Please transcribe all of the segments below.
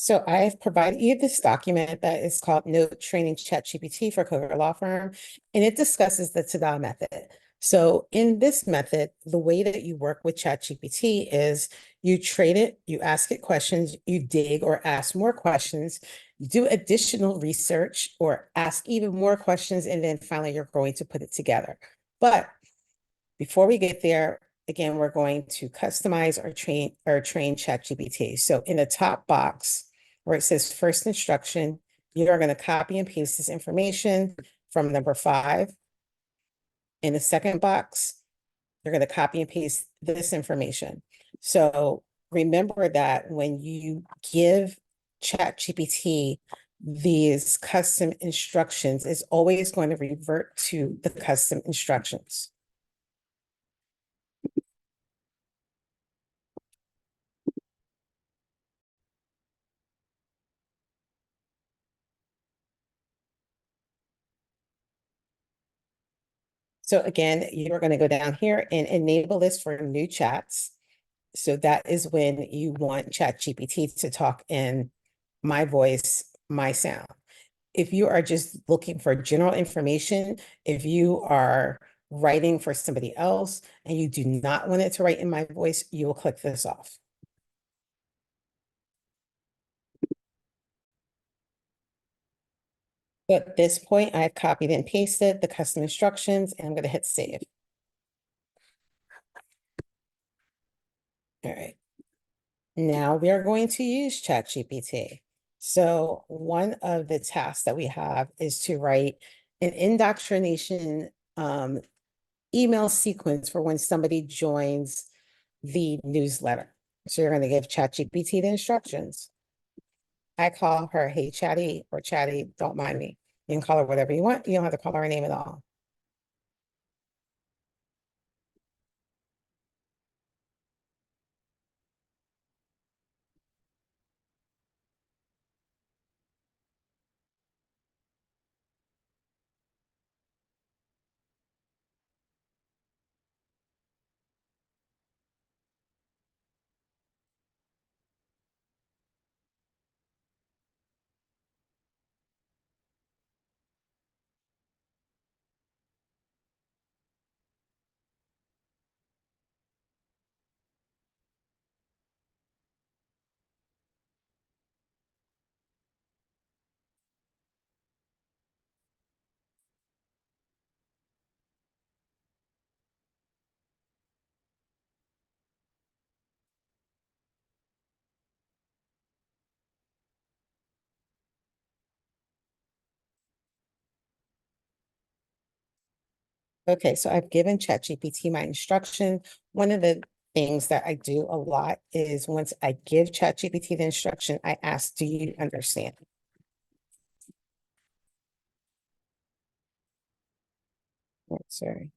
So I've provided you this document that is called Note Training ChatGPT for Coder Law Firm, and it discusses the TDA method. So in this method, the way that you work with ChatGPT is you train it, you ask it questions, you dig or ask more questions, you do additional research or ask even more questions, and then finally you're going to put it together. But before we get there, again, we're going to customize or train ChatGPT. So in the top box where it says first instruction, you are going to copy and paste this information from number 5. In the second box, you're going to copy and paste this information. So remember that when you give ChatGPT these custom instructions, it's always going to revert to the custom instructions. So again, you're going to go down here and enable this for new chats. So that is when you want ChatGPT to talk in my voice, my sound. If you are just looking for general information, if you are writing for somebody else and you do not want it to write in my voice, you will click this off. But at this point, I've copied and pasted the custom instructions and I'm going to hit save. All right. Now we are going to use ChatGPT. So one of the tasks that we have is to write an indoctrination email sequence for when somebody joins the newsletter. So you're going to give ChatGPT the instructions. I call her, hey, Chatty, or Chatty, don't mind me. You can call her whatever you want. You don't have to call her name at all. Okay, so I've given ChatGPT my instruction. One of the things that I do a lot is once I give ChatGPT the instruction, I ask, do you understand? Oh, sorry.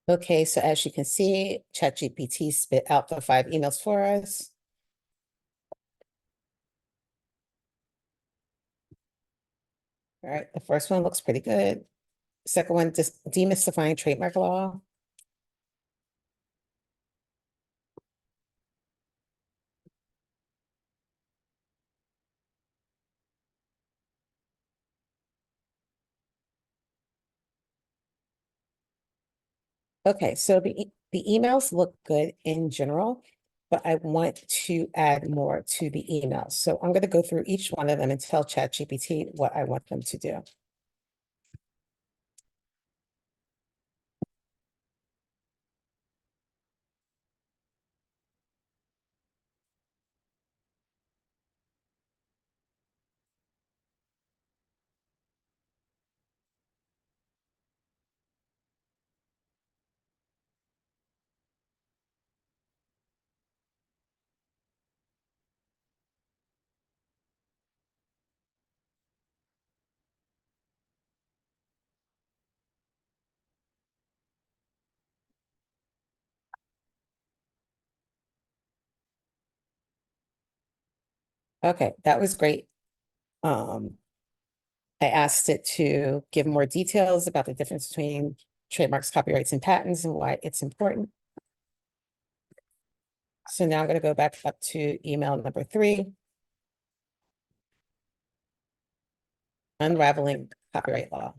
Okay, so as you can see, ChatGPT spit out the 5 emails for us. All right, the first one looks pretty good. Second one, just demystifying trademark law. Okay, so the emails look good in general, but I want to add more to the emails. So I'm going to go through each one of them and tell ChatGPT what I want them to do. Okay, that was great. Um, I asked it to give more details about the difference between trademarks, copyrights, and patents and why it's important. So now I'm going to go back up to email number 3, unraveling copyright law.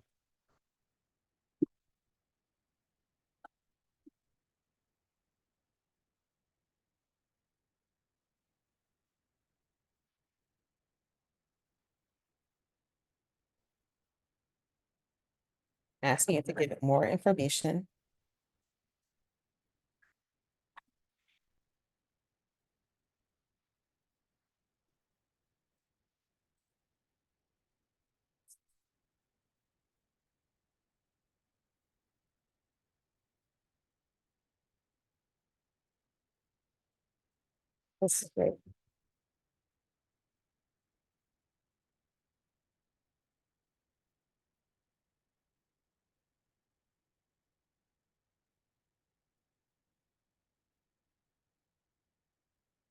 Asking it to give it more information. This is great.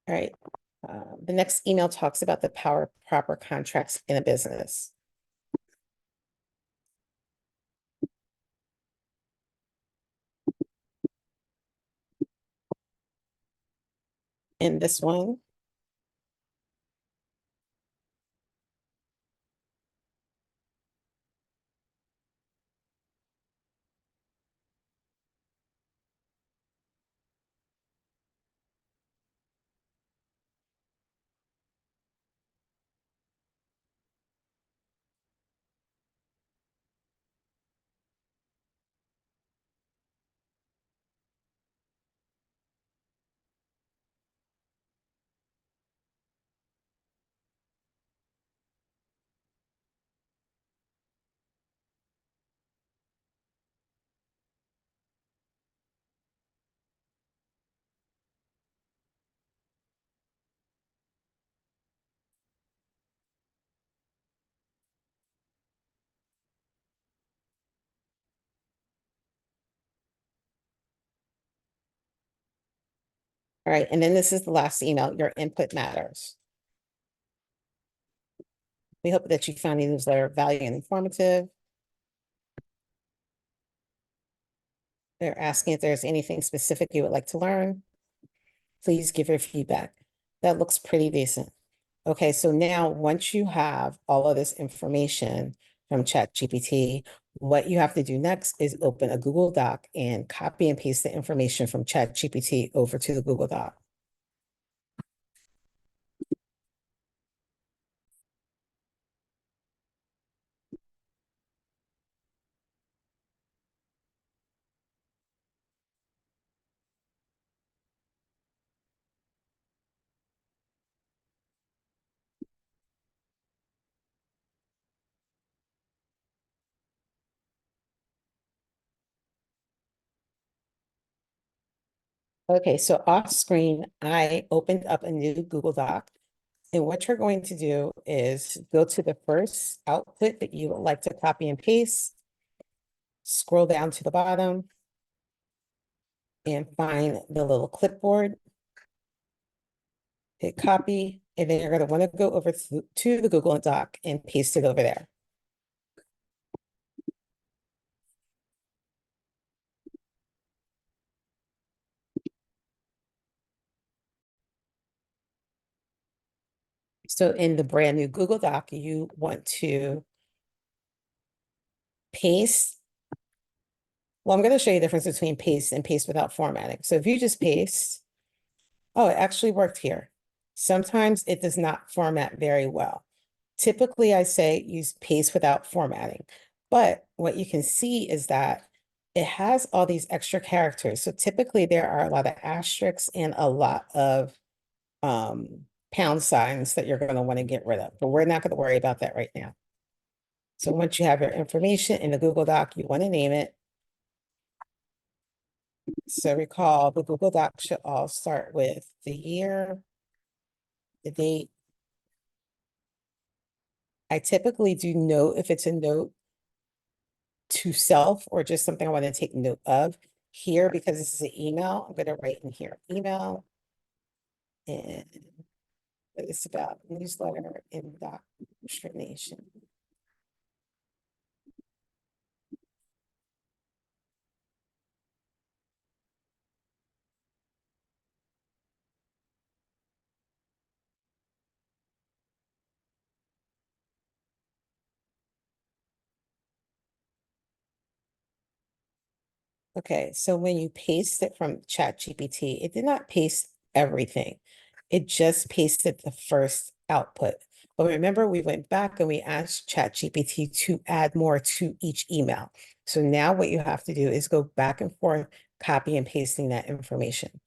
All right. The next email talks about the power of proper contracts in a business. In this one, all right, and then this is the last email, your input matters. We hope that you found the newsletter valuable and informative. They're asking if there's anything specific you would like to learn. Please give your feedback. That looks pretty decent. Okay, so now once you have all of this information from ChatGPT, what you have to do next is open a Google Doc and copy and paste the information from ChatGPT over to the Google Doc. Okay, so off screen, I opened up a new Google Doc. And what you're going to do is go to the first output that you would like to copy and paste, scroll down to the bottom, and find the little clipboard, hit copy, and then you're going to want to go over to the Google Doc and paste it over there. So in the brand new Google Doc, you want to paste. Well, I'm going to show you the difference between paste and paste without formatting. So if you just paste, oh, it actually worked here. Sometimes it does not format very well. Typically, I say use paste without formatting. But what you can see is that it has all these extra characters. So typically there are a lot of asterisks and a lot of pound signs that you're going to want to get rid of. But we're not going to worry about that right now. So once you have your information in the Google Doc, you want to name it. So recall the Google Doc should all start with the year, the date. I typically do note if it's a note to self or just something I want to take note of here because this is an email. I'm going to write in here email and it's about newsletter indoctrination. Okay, so when you paste it from ChatGPT, it did not paste everything. It just pasted the first output. But remember, we went back and we asked ChatGPT to add more to each email. So now what you have to do is go back and forth, copy and pasting that information.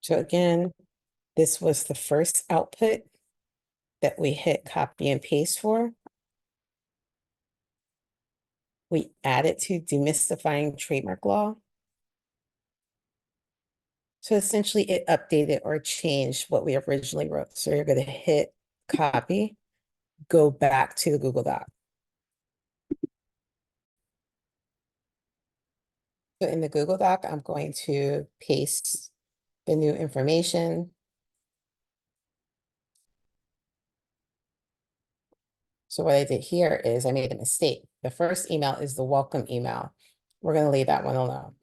So again, this was the first output that we hit copy and paste for. We added to demystifying trademark law. So essentially it updated or changed what we originally wrote. So you're going to hit copy, go back to the Google Doc. So in the Google Doc, I'm going to paste the new information. So what I did here is I made a mistake. The first email is the welcome email. We're going to leave that one alone.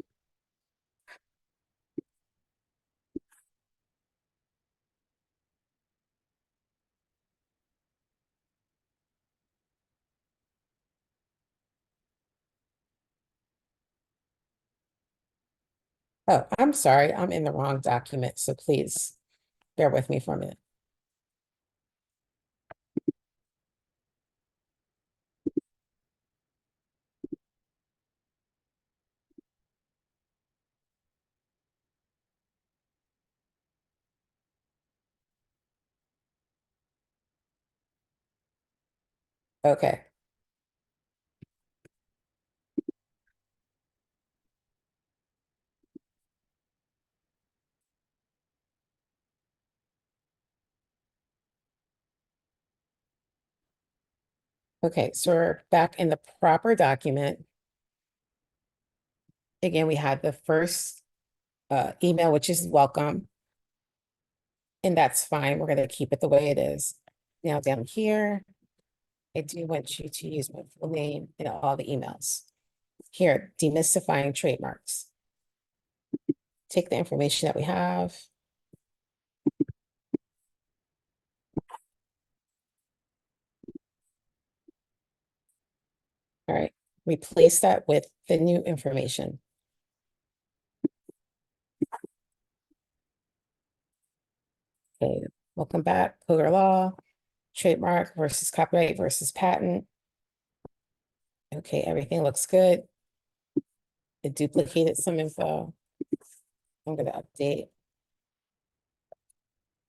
Oh, I'm sorry. I'm in the wrong document. So please bear with me for a minute. Okay. Okay, so we're back in the proper document. Again, we had the first email, which is welcome. And that's fine. We're going to keep it the way it is. Now down here, I do want you to use my full name in all the emails. Here, demystifying trademarks. Take the information that we have. All right, replace that with the new information. Okay, welcome back. Poker law, trademark versus copyright versus patent. Okay, everything looks good. It duplicated some info. I'm going to update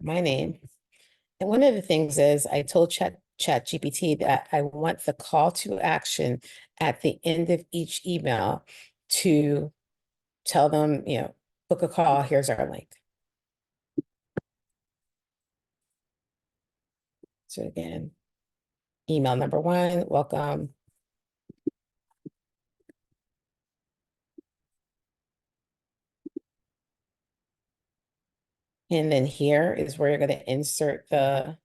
my name. And one of the things is I told ChatGPT that I want the call to action at the end of each email to tell them, book a call, here's our link. So again, email number 1, welcome. And then here is where you're going to insert the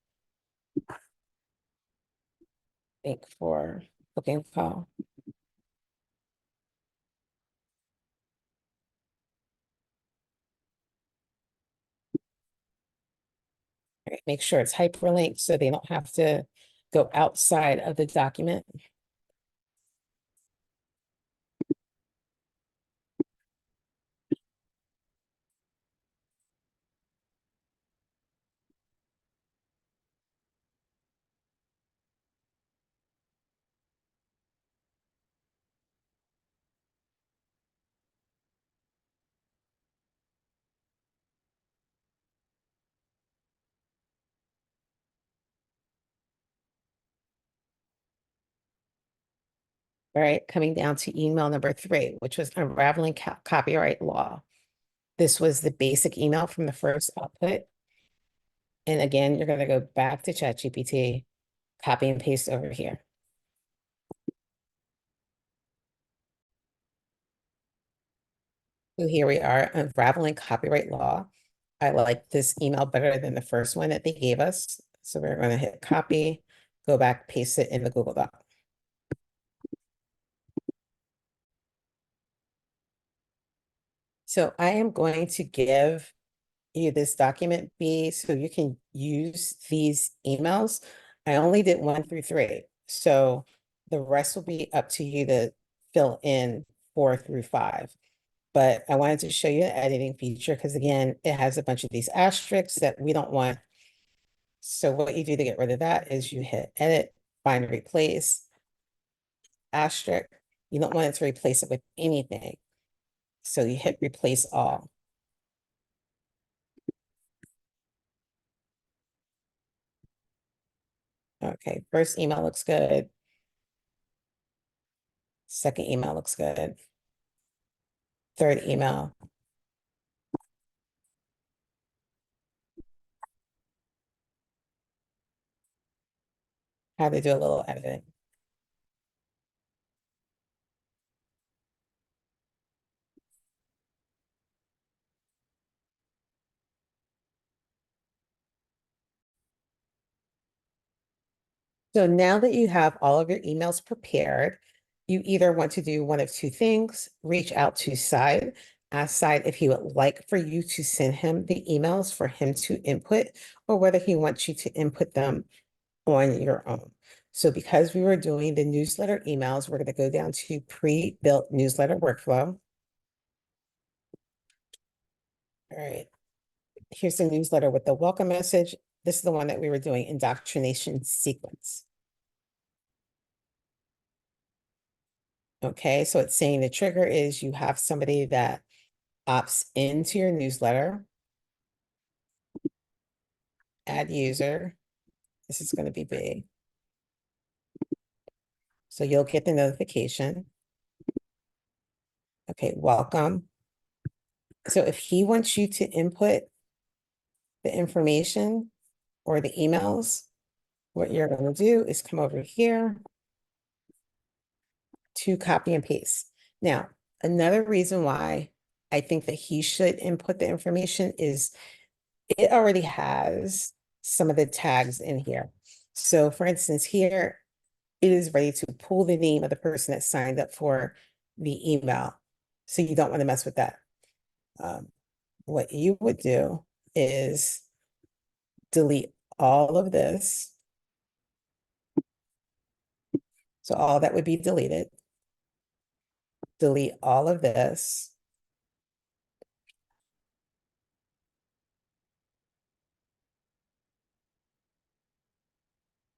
link for booking call. Right, make sure it's hyperlinked so they don't have to go outside of the document. All right, coming down to email number 3, which was unraveling copyright law. This was the basic email from the first output. And again, you're going to go back to ChatGPT, copy and paste over here. So here we are, unraveling copyright law. I like this email better than the first one that they gave us. So we're going to hit copy, go back, paste it in the Google Doc. So I am going to give you this document B so you can use these emails. I only did 1 through 3. So the rest will be up to you to fill in 4 through 5. But I wanted to show you the editing feature because again, it has a bunch of these asterisks that we don't want. So what you do to get rid of that is you hit edit, find replace, asterisk. You don't want it to replace it with anything. So you hit replace all. Okay, first email looks good. Second email looks good. Third email. Had to do a little editing. So now that you have all of your emails prepared, you either want to do one of two things, reach out to Side, ask Side if he would like for you to send him the emails for him to input, or whether he wants you to input them on your own. So because we were doing the newsletter emails, we're going to go down to pre-built newsletter workflow. All right. Here's the newsletter with the welcome message. This is the one that we were doing, indoctrination sequence. Okay, so it's saying the trigger is you have somebody that opts into your newsletter, add user. This is going to be big. So you'll get the notification. Okay, welcome. So if he wants you to input the information or the emails, what you're going to do is come over here to copy and paste. Now, another reason why I think that he should input the information is it already has some of the tags in here. So for instance, here it is ready to pull the name of the person that signed up for the email. So you don't want to mess with that. What you would do is delete all of this. So all that would be deleted. Delete all of this.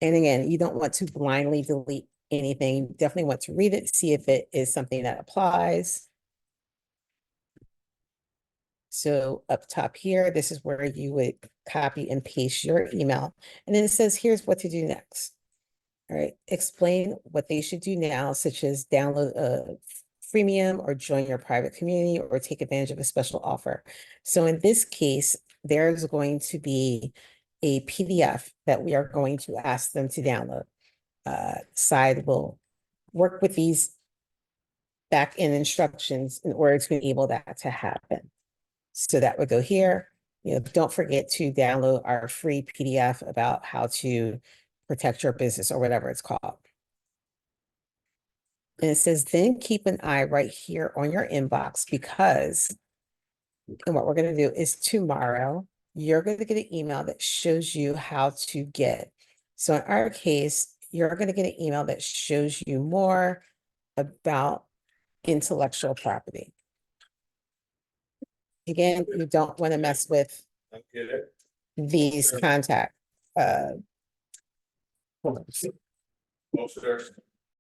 And again, you don't want to blindly delete anything. You definitely want to read it, see if it is something that applies. So up top here, this is where you would copy and paste your email. And then it says, here's what to do next. All right, explain what they should do now, such as download a freemium or join your private community or take advantage of a special offer. So in this case, there's going to be a PDF that we are going to ask them to download. Side will work with these back-end instructions in order to enable that to happen. So that would go here. don't forget to download our free PDF about how to protect your business or whatever it's called. And it says, then keep an eye right here on your inbox because, and what we're going to do is tomorrow, you're going to get an email that shows you how to get. So in our case, you're going to get an email that shows you more about intellectual property. Again, you don't want to mess with these contact forms.